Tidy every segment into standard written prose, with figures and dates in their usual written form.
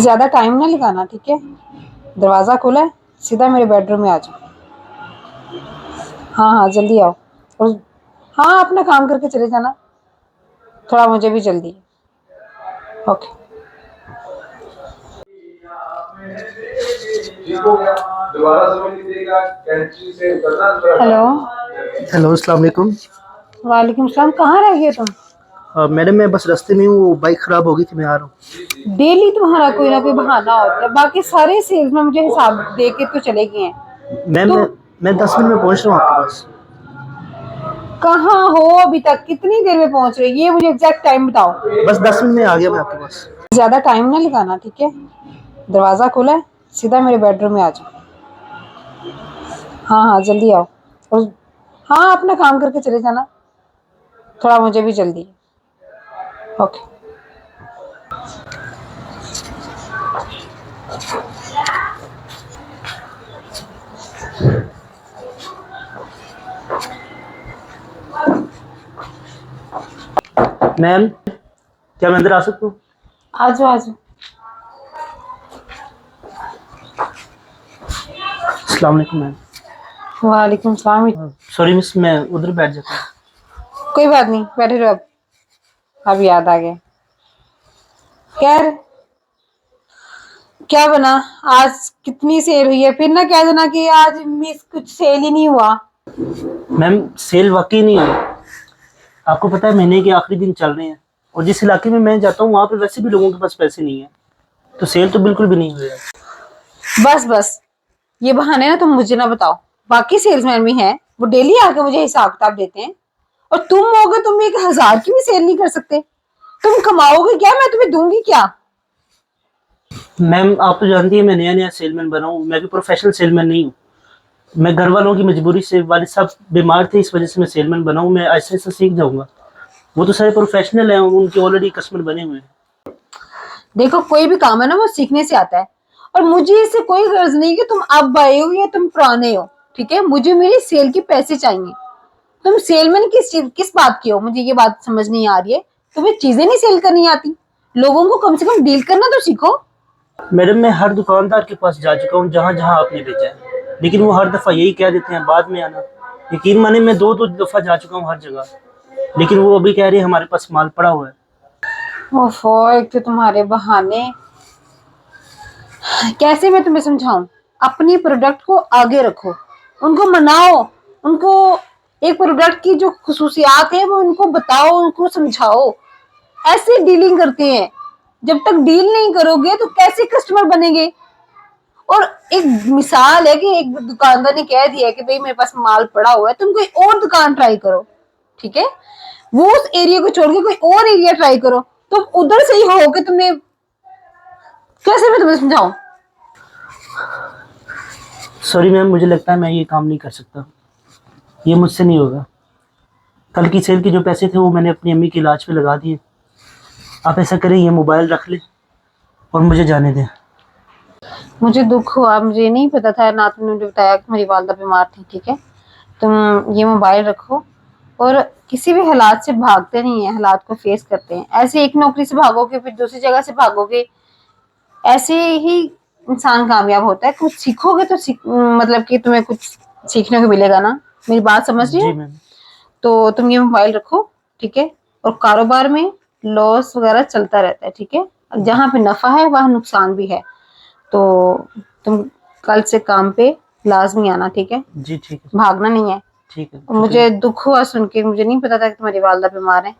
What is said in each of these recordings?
ज्यादा टाइम ना लगाना, ठीक है। दरवाजा खुला है, सीधा मेरे बेडरूम में आ जाओ। हाँ हाँ जल्दी आओ। और हाँ अपना काम करके चले जाना, थोड़ा मुझे भी जल्दी है। ओके। हेलो। हेलो, अस्सलाम वालेकुम। वालेकुम सलाम। कहाँ रह गए तुम? मैडम मैं बस रास्ते में हूँ, बाइक खराब हो गई थी, मैं आ रहा हूँ। डेली तुम्हारा कोई ना कोई बहाना होता है, बाकी सारे सेल्स में मुझे हिसाब दे के तो चले गए हैं। मैम तुम मैं 10 मिनट में पहुँच रहा हूँ आपके पास। कहाँ हो अभी तक? कितनी देर में पहुंच रहे? ये मुझे एग्जैक्ट टाइम बताओ। बस 10 मिनट में आ गया मैं आपके पास। ज्यादा टाइम ना लगाना, ठीक है। दरवाजा खुला है, सीधा मेरे बेडरूम में आ जाओ। हाँ हाँ जल्दी आओ। और हाँ अपना काम करके चले जाना, थोड़ा मुझे भी जल्दी है। ओके। मैम क्या मैं अंदर आ सकता हूँ? आ जाओ आ जाओ। अस्सलाम वालेकुम मैम। वालेकुम सलाम। सॉरी मिस, मैं उधर बैठ जाता हूँ। कोई बात नहीं, बैठे रहो। अब याद आ गया। खैर क्या बना? आज कितनी सेल हुई है? फिर ना कह देना कि आज मिस कुछ सेल ही नहीं हुआ। मैम सेल वाकई नहीं हुई। आपको पता है महीने के आखिरी दिन चल रहे हैं, और जिस इलाके में मैं जाता हूँ वहाँ पे वैसे भी लोगों के पास पैसे नहीं है, तो सेल तो बिल्कुल भी नहीं हुई है। बस बस, ये बहाने ना तुम मुझे ना बताओ। बाकी सेल्समैन भी हैं, वो डेली आके मुझे हिसाब किताब देते हैं। और तुम होगे, तुम 1,000 की भी सेल नहीं कर सकते। तुम कमाओगे क्या? मैं तुम्हें दूंगी क्या? मैम आप तो जानती है मैं नया नया सेलमैन बना हूँ, मैं भी प्रोफेशनल सेलमैन नहीं हूँ। मैं घर वालों की मजबूरी से, वालिद साहब बीमार थे, इस वजह से मैं सेलमैन बना हूँ। मैं ऐसे ऐसे सीख जाऊंगा। वो तो सारे प्रोफेशनल हैं, उनके ऑलरेडी कस्टमर बने हुए हैं। देखो कोई भी काम है ना वो सीखने से आता है। और मुझे इससे कोई गर्ज नहीं कि तुम अब आए हो या तुम पुराने हो, ठीक है। मुझे मेरी सेल के पैसे चाहिए। तुम सेलमैन किस बात की हो? मुझे ये बात समझ नहीं आ रही है। तुम्हें चीजें नहीं सेल करनी आती? लोगों को कम से कम डील करना तो सीखो। मैडम मैं हर दुकानदार के पास जा चुका हूँ जहाँ जहाँ आपने भेजा है, लेकिन वो हर दफ़ा यही कह देते हैं बाद में आना। यकीन माने मैं दो दो दफ़ा जा चुका हूँ हर जगह, लेकिन वो अभी कह रहे हैं हमारे पास माल पड़ा हुआ है। ओफो, एक तो तुम्हारे बहाने। कैसे मैं तुम्हें समझाऊं? अपनी प्रोडक्ट को आगे रखो, उनको मनाओ, उनको एक प्रोडक्ट की जो खुसूसियात है वो उनको बताओ, उनको समझाओ। ऐसे डीलिंग करते हैं। जब तक डील नहीं करोगे तो कैसे कस्टमर बनेंगे? और एक मिसाल है कि एक दुकानदार ने कह दिया कि भाई मेरे पास माल पड़ा हुआ है, तुम कोई और दुकान ट्राई करो, ठीक है। वो उस एरिया को छोड़ के कोई और एरिया ट्राई करो। तुम उधर से ही हो कि तुमने, कैसे मैं तुम्हें समझाऊं? सॉरी मैम, मुझे लगता है मैं ये काम नहीं कर सकता, ये मुझसे नहीं होगा। कल की सेल के जो पैसे थे वो मैंने अपनी अम्मी के इलाज पे लगा दिए। आप ऐसा करें, ये मोबाइल रख ले और मुझे जाने दें। मुझे दुख हुआ, मुझे नहीं पता था, ना तुमने मुझे बताया कि मेरी वालदा बीमार थी, ठीक है। तुम ये मोबाइल रखो। और किसी भी हालात से भागते नहीं है, हालात को फेस करते हैं। ऐसे एक नौकरी से भागोगे फिर दूसरी जगह से भागोगे, ऐसे ही इंसान कामयाब होता है। कुछ सीखोगे तो मतलब कि तुम्हें कुछ सीखने को मिलेगा ना। मेरी बात समझ रही जी हो? मैम। तो तुम ये मोबाइल रखो, ठीक है। और कारोबार में लॉस वगैरह चलता रहता है, ठीक है। जहाँ पे नफा है वहां नुकसान भी है। तो तुम कल से काम पे लाजमी आना, ठीक है। जी ठीक है। भागना नहीं है। ठीक है, और शुक्रिया। मुझे दुख हुआ सुन के, मुझे नहीं पता था कि तुम्हारी वालदा बीमार है।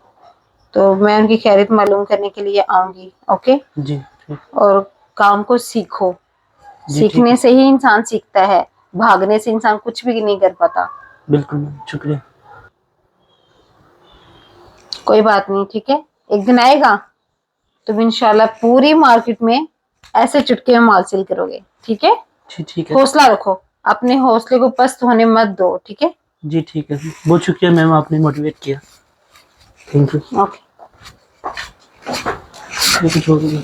तो मैं उनकी खैरियत मालूम करने के लिए आऊंगी, ओके। जी ठीक। और काम को सीखो। जी ठीक सीखने है। से ही इंसान सीखता है, भागने से इंसान कुछ भी नहीं कर पाता। बिल्कुल मैम, शुक्रिया। कोई बात नहीं, ठीक है। एक दिन आएगा तुम इंशाल्लाह पूरी मार्केट में ऐसे चुटकी में माल सेल करोगे, ठीक है। जी ठीक है। हौसला रखो, अपने हौसले को पस्त होने मत दो, ठीक है। जी ठीक है, बहुत शुक्रिया मैम, आपने मोटिवेट किया। Thank you. ओके। ये कुछ हो गया।